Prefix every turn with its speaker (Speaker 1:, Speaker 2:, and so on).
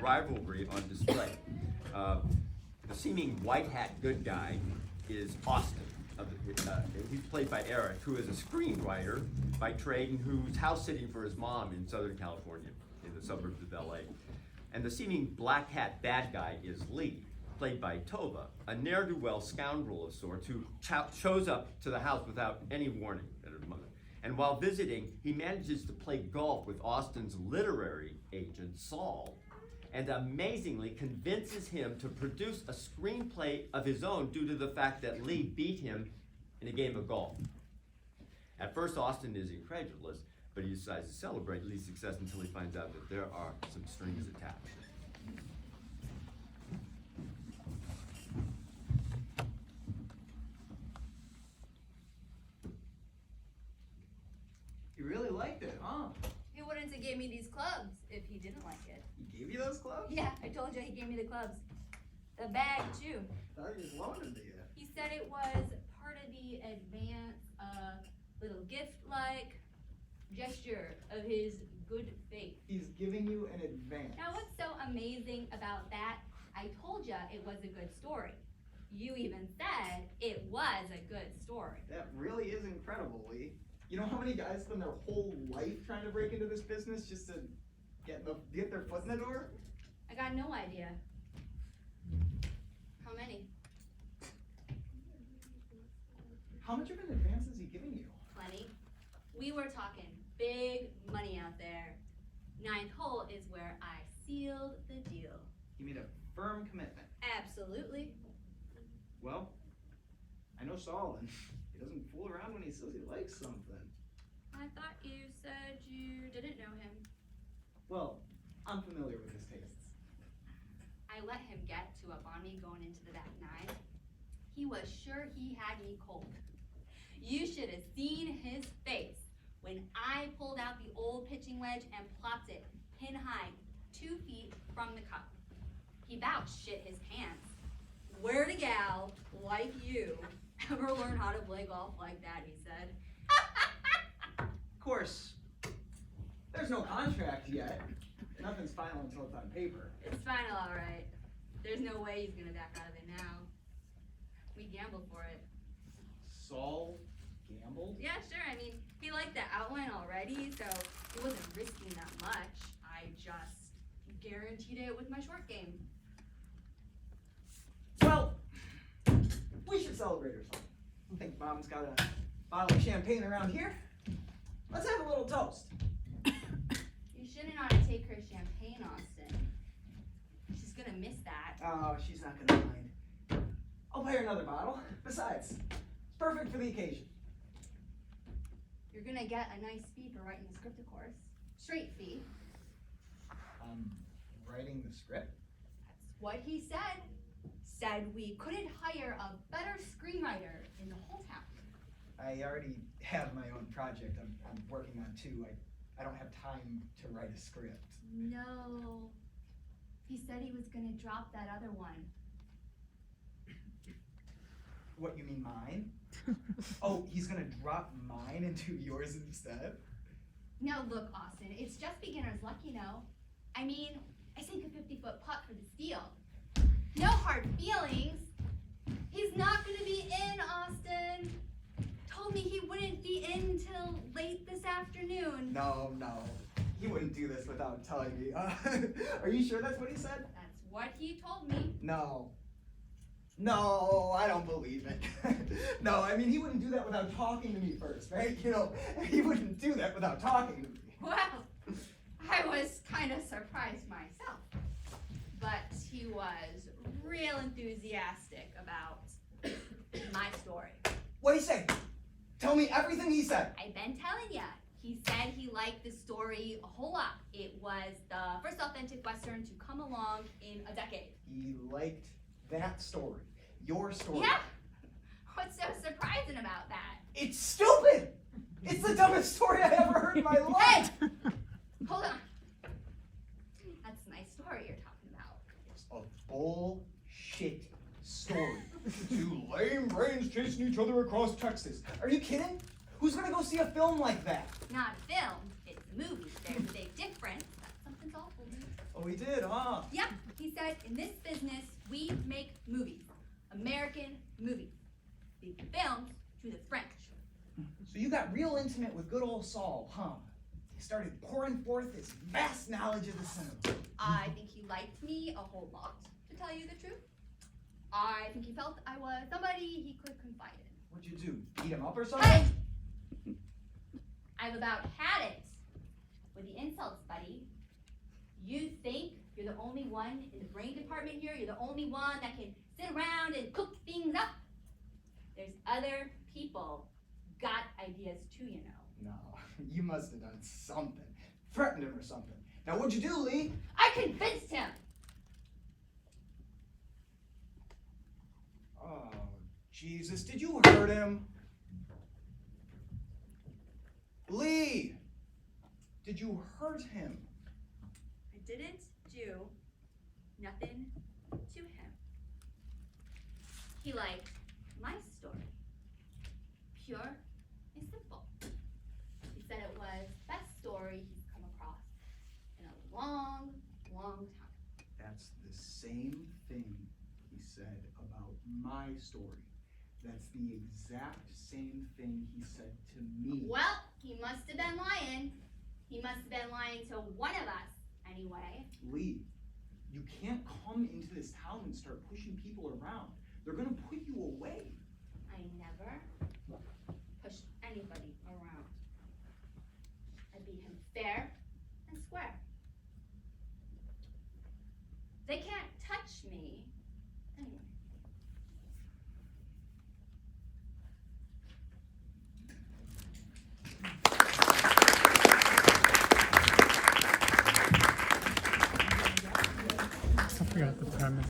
Speaker 1: rivalry on display. The seeming white hat good guy is Austin. He's played by Eric, who is a screenwriter by trade and who's house sitting for his mom in Southern California, in the suburbs of LA. And the seeming black hat bad guy is Lee, played by Tova, a ne'er-do-well scoundrel of sorts who shows up to the house without any warning at her mother. And while visiting, he manages to play golf with Austin's literary agent, Saul, and amazingly convinces him to produce a screenplay of his own due to the fact that Lee beat him in a game of golf. At first, Austin is incredulous, but he decides to celebrate Lee's success until he finds out that there are some strings attached.
Speaker 2: You really liked it, huh?
Speaker 3: He wouldn't have gave me these clubs if he didn't like it.
Speaker 2: He gave you those clubs?
Speaker 3: Yeah, I told you he gave me the clubs. The bag, too.
Speaker 2: I thought he just loaned them to you.
Speaker 3: He said it was part of the advance, little gift-like gesture of his good faith.
Speaker 2: He's giving you an advance.
Speaker 3: Now, what's so amazing about that? I told you it was a good story. You even said it was a good story.
Speaker 2: That really is incredible, Lee. You know how many guys spend their whole life trying to break into this business just to get their foot in the door?
Speaker 3: I got no idea. How many?
Speaker 2: How much of an advance is he giving you?
Speaker 3: Plenty. We were talking big money out there. Ninth hole is where I sealed the deal.
Speaker 2: You made a firm commitment.
Speaker 3: Absolutely.
Speaker 2: Well, I know Saul, and he doesn't fool around when he says he likes something.
Speaker 3: I thought you said you didn't know him.
Speaker 2: Well, I'm familiar with his tastes.
Speaker 3: I let him get two up on me going into the back nine. He was sure he had me cold. You should have seen his face when I pulled out the old pitching wedge and plopped it pin high 2 feet from the cup. He about shit his pants. Where'd a gal like you ever learn how to play golf like that, he said.
Speaker 2: Of course, there's no contract yet. Nothing's final until it's on paper.
Speaker 3: It's final, all right. There's no way he's gonna back out of it now. We gambled for it.
Speaker 2: Saul gambled?
Speaker 3: Yeah, sure. I mean, he liked the outline already, so he wasn't risking that much. I just guaranteed it with my short game.
Speaker 2: Well, we should celebrate or something. I think Mom's got a bottle of champagne around here. Let's have a little toast.
Speaker 3: You shouldn't ought to take her champagne, Austin. She's gonna miss that.
Speaker 2: Oh, she's not gonna mind. I'll buy her another bottle. Besides, it's perfect for the occasion.
Speaker 3: You're gonna get a nice fee for writing the script, of course. Straight fee.
Speaker 2: Writing the script?
Speaker 3: That's what he said. Said we couldn't hire a better screenwriter in the whole town.
Speaker 2: I already have my own project I'm working on too. I don't have time to write a script.
Speaker 3: No. He said he was gonna drop that other one.
Speaker 2: What, you mean mine? Oh, he's gonna drop mine into yours instead?
Speaker 3: Now look, Austin, it's just beginner's luck, you know. I mean, I sank a 50-foot putt for this deal. No hard feelings. He's not gonna be in, Austin. Told me he wouldn't be in till late this afternoon.
Speaker 2: No. He wouldn't do this without telling me. Are you sure that's what he said?
Speaker 3: That's what he told me.
Speaker 2: No, I don't believe it. No, I mean, he wouldn't do that without talking to me first, right? You know, he wouldn't do that without talking to me.
Speaker 3: Well, I was kind of surprised myself. But he was real enthusiastic about my story.
Speaker 2: What'd he say? Tell me everything he said.
Speaker 3: I've been telling ya. He said he liked the story a whole lot. It was the first authentic Western to come along in a decade.
Speaker 2: He liked that story. Your story.
Speaker 3: Yeah? What's so surprising about that?
Speaker 2: It's stupid! It's the dumbest story I ever heard in my life!
Speaker 3: Hey! Hold on. That's a nice story you're talking about.
Speaker 2: It's a bullshit story. Two lame brains chasing each other across Texas. Are you kidding? Who's gonna go see a film like that?
Speaker 3: Not a film, it's a movie. There's a big difference. Something's awful.
Speaker 2: Oh, he did, huh?
Speaker 3: Yep, he said, in this business, we make movies. American movies. Big films to the French.
Speaker 2: So you got real intimate with good old Saul, huh? He started pouring forth his vast knowledge of the cinema.
Speaker 3: I think he liked me a whole lot, to tell you the truth. I think he felt I was somebody he could confide in.
Speaker 2: What'd you do? Beat him up or something?
Speaker 3: Hey! I've about had it with the insults, buddy. You think you're the only one in the brain department here? You're the only one that can sit around and cook things up? There's other people got ideas too, you know.
Speaker 2: No, you must have done something. Threatened him or something. Now what'd you do, Lee?
Speaker 3: I convinced him!
Speaker 2: Oh, Jesus, did you hurt him? Lee! Did you hurt him?
Speaker 3: I didn't do nothing to him. He liked my story. Pure and simple. He said it was the best story he's come across in a long, long time.
Speaker 2: That's the same thing he said about my story. That's the exact same thing he said to me.
Speaker 3: Well, he must have been lying. He must have been lying to one of us, anyway.
Speaker 2: Lee, you can't come into this town and start pushing people around. They're gonna put you away.
Speaker 3: I never pushed anybody around. I beat him fair and square. They can't touch me anyway.
Speaker 4: I forgot the premise.